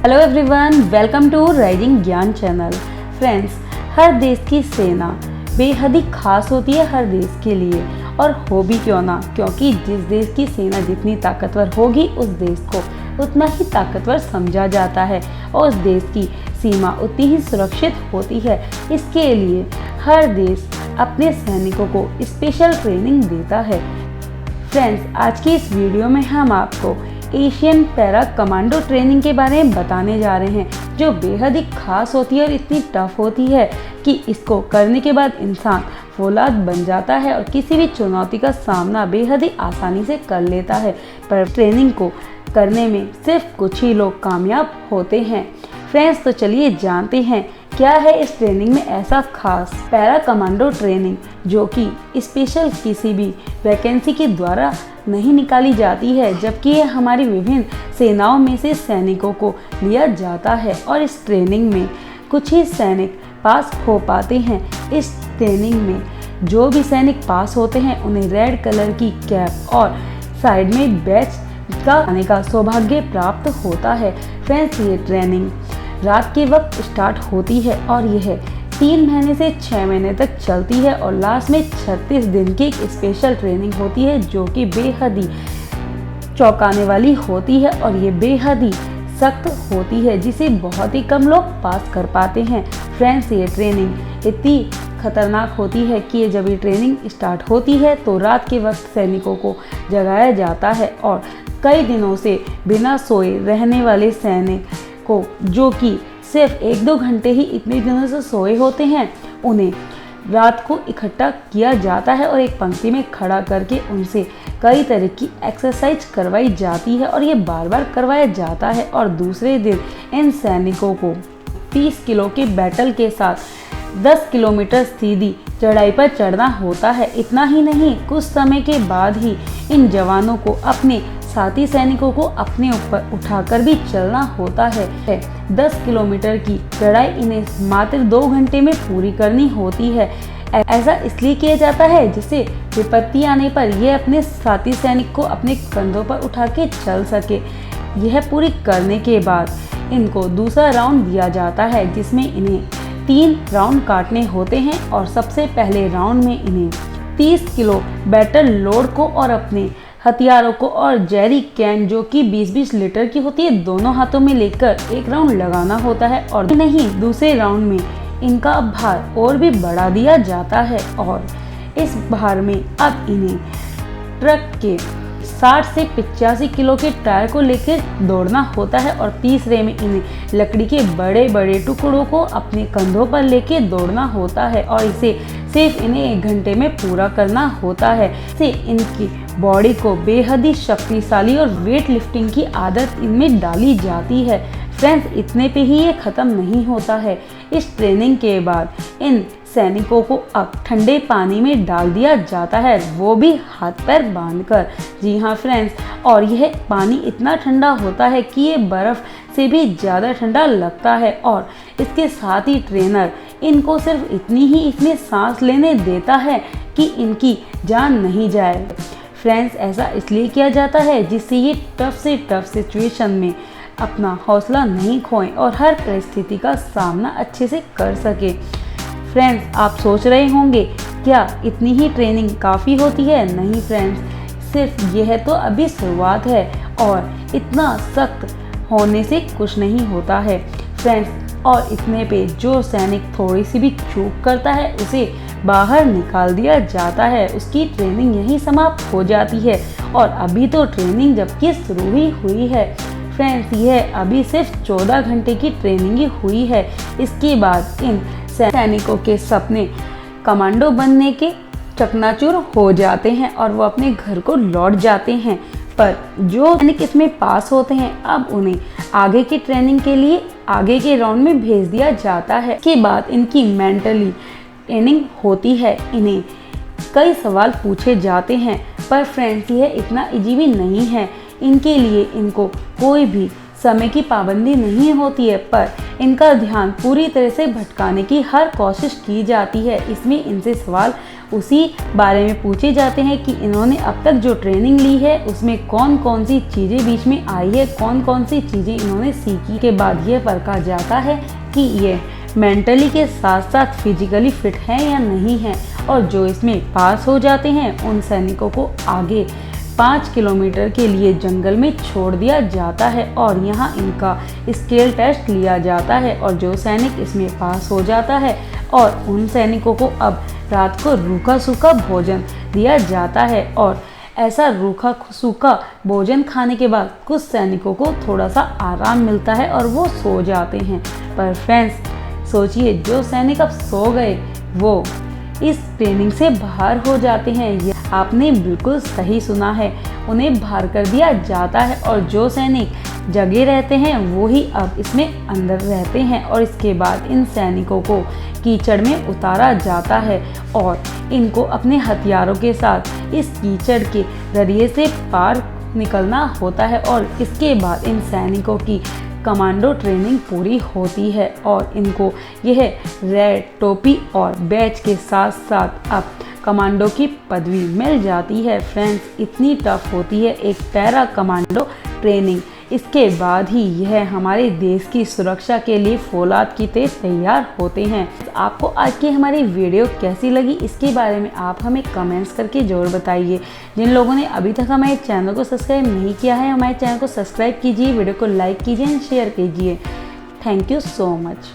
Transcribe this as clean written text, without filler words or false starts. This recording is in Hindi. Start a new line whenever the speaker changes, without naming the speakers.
Hello everyone, welcome to rising Gyan channel. Friends, हर देश की सेना बेहद ही खास होती है हर देश के लिए, और हो भी क्यों ना, क्योंकि जिस देश की सेना जितनी ताकतवर होगी उस देश को उतना ही ताकतवर समझा जाता है और उस देश की सीमा उतनी ही सुरक्षित होती है। इसके लिए हर देश अपने सैनिकों को स्पेशल ट्रेनिंग देता है। फ्रेंड्स, आज की इस वीडियो में हम आपको एशियन पैरा कमांडो ट्रेनिंग के बारे में बताने जा रहे हैं, जो बेहद ही खास होती है और इतनी टफ होती है कि इसको करने के बाद इंसान फौलाद बन जाता है और किसी भी चुनौती का सामना बेहद ही आसानी से कर लेता है। पर ट्रेनिंग को करने में सिर्फ कुछ ही लोग कामयाब होते हैं। फ्रेंड्स, तो चलिए जानते हैं क्या है इस ट्रेनिंग में ऐसा खास। पैरा कमांडो ट्रेनिंग जो कि स्पेशल किसी भी वैकेंसी के द्वारा नहीं निकाली जाती है, जबकि ये हमारी विभिन्न सेनाओं में से सैनिकों को लिया जाता है और इस ट्रेनिंग में कुछ ही सैनिक पास हो पाते हैं। इस ट्रेनिंग में जो भी सैनिक पास होते हैं उन्हें रेड कलर की कैप और साइड में बैच का आने का सौभाग्य प्राप्त होता है। फ्रेंड्स, ये ट्रेनिंग रात के वक्त स्टार्ट होती है और यह 3 महीने से 6 महीने तक चलती है और लास्ट में 36 दिन की एक स्पेशल ट्रेनिंग होती है जो कि बेहद ही चौंकाने वाली होती है और ये बेहद ही सख्त होती है, जिसे बहुत ही कम लोग पास कर पाते हैं। फ्रेंड्स, ये ट्रेनिंग इतनी खतरनाक होती है कि जब ये ट्रेनिंग स्टार्ट होती है तो रात के वक्त सैनिकों को जगाया जाता है और कई दिनों से बिना सोए रहने वाले सैनिक को, जो कि सिर्फ 1-2 घंटे ही इतने दिनों से सोए होते हैं, उन्हें रात को इकट्ठा किया जाता है और एक पंक्ति में खड़ा करके उनसे कई तरह की एक्सरसाइज करवाई जाती है और ये बार बार करवाया जाता है। और दूसरे दिन इन सैनिकों को 30 किलो के बैटल के साथ 10 किलोमीटर सीधी चढ़ाई पर चढ़ना होता है। इतना ही नहीं, कुछ समय के बाद ही इन जवानों को अपने साथी सैनिकों को अपने ऊपर उठाकर भी चलना होता है। 10 किलोमीटर की चढ़ाई इन्हें मात्र 2 घंटे में पूरी करनी होती है। ऐसा इसलिए किया जाता है जिससे विपत्ति आने पर यह अपने साथी सैनिक को अपने कंधों पर उठा के चल सके। यह पूरी करने के बाद इनको दूसरा राउंड दिया जाता है, जिसमें इन्हें 3 राउंड काटने होते हैं और सबसे पहले राउंड में इन्हें 30 किलो बैटल लोड को और अपने हथियारों को और जेरी कैन जो कि 20-20 लीटर की होती है दोनों हाथों में लेकर एक राउंड लगाना होता है। और नहीं, दूसरे राउंड में इनका भार और भी बढ़ा दिया जाता है और इस भार में अब इन्हें ट्रक के 60 से 85 किलो के टायर को लेकर दौड़ना होता है और तीसरे में इन्हें लकड़ी के बड़े बड़े टुकड़ों को अपने कंधों पर लेकर दौड़ना होता है और इसे सिर्फ इन्हें 1 घंटे में पूरा करना होता है। इससे इनकी बॉडी को बेहद ही शक्तिशाली और वेट लिफ्टिंग की आदत इनमें डाली जाती है। फ्रेंड्स, इतने पे ही ये ख़त्म नहीं होता है। इस ट्रेनिंग के बाद इन सैनिकों को अब ठंडे पानी में डाल दिया जाता है, वो भी हाथ पैर बांधकर। जी हाँ फ्रेंड्स, और यह पानी इतना ठंडा होता है कि ये बर्फ़ से भी ज़्यादा ठंडा लगता है और इसके साथ ही ट्रेनर इनको सिर्फ इसमें सांस लेने देता है कि इनकी जान नहीं जाए। फ्रेंड्स, ऐसा इसलिए किया जाता है जिससे ये टफ से टफ सिचुएशन में अपना हौसला नहीं खोएं और हर परिस्थिति का सामना अच्छे से कर सके। फ्रेंड्स, आप सोच रहे होंगे क्या इतनी ही ट्रेनिंग काफ़ी होती है? नहीं फ्रेंड्स, सिर्फ यह तो अभी शुरुआत है और इतना सख्त होने से कुछ नहीं होता है। फ्रेंड्स, और इतने पे जो सैनिक थोड़ी सी भी चूक करता है उसे बाहर निकाल दिया जाता है। उसकी ट्रेनिंग यहीं समाप्त हो जाती है और अभी तो ट्रेनिंग जबकि शुरू ही हुई है। फ्रेंड्स, यह अभी सिर्फ 14 घंटे की ट्रेनिंग ही हुई है। इसके बाद इन सैनिकों के सपने कमांडो बनने के चकनाचूर हो जाते हैं और वो अपने घर को लौट जाते हैं। पर जो सैनिक इसमें पास होते हैं अब उन्हें आगे की ट्रेनिंग के लिए आगे के राउंड में भेज दिया जाता है। इसके बाद इनकी मेंटली ट्रेनिंग होती है। इन्हें कई सवाल पूछे जाते हैं, पर फ्रेंड्स, यह इतना इजी भी नहीं है। इनके लिए इनको कोई भी समय की पाबंदी नहीं होती है, पर इनका ध्यान पूरी तरह से भटकाने की हर कोशिश की जाती है। इसमें इनसे सवाल उसी बारे में पूछे जाते हैं कि इन्होंने अब तक जो ट्रेनिंग ली है उसमें कौन कौन सी चीज़ें बीच में आई है, कौन कौन सी चीज़ें इन्होंने सीखी। के बाद यह परखा जाता है कि ये मेंटली के साथ साथ फिजिकली फिट हैं या नहीं हैं, और जो इसमें पास हो जाते हैं उन सैनिकों को आगे 5 किलोमीटर के लिए जंगल में छोड़ दिया जाता है और यहाँ इनका स्केल टेस्ट लिया जाता है। और जो सैनिक इसमें पास हो जाता है और उन सैनिकों को अब रात को रूखा सूखा भोजन दिया जाता है। और ऐसा रूखा सूखा भोजन खाने के बाद कुछ सैनिकों को थोड़ा सा आराम मिलता है और वो सो जाते हैं। पर फ्रेंड्स सोचिए, जो सैनिक अब सो गए वो इस ट्रेनिंग से बाहर हो जाते हैं। ये आपने बिल्कुल सही सुना है, उन्हें बाहर कर दिया जाता है और जो सैनिक जगे रहते हैं वो ही अब इसमें अंदर रहते हैं। और इसके बाद इन सैनिकों को कीचड़ में उतारा जाता है और इनको अपने हथियारों के साथ इस कीचड़ के जरिए से पार निकलना होता है। और इसके बाद इन सैनिकों की कमांडो ट्रेनिंग पूरी होती है और इनको यह रेड टोपी और बैच के साथ साथ अब कमांडो की पदवी मिल जाती है। फ्रेंड्स, इतनी टफ होती है एक पैरा कमांडो ट्रेनिंग। इसके बाद ही यह हमारे देश की सुरक्षा के लिए फौलाद की तरह तैयार होते हैं। आपको आज की हमारी वीडियो कैसी लगी इसके बारे में आप हमें कमेंट्स करके ज़रूर बताइए। जिन लोगों ने अभी तक हमारे चैनल को सब्सक्राइब नहीं किया है, हमारे चैनल को सब्सक्राइब कीजिए, वीडियो को लाइक कीजिए एंड शेयर कीजिए। Thank you so much.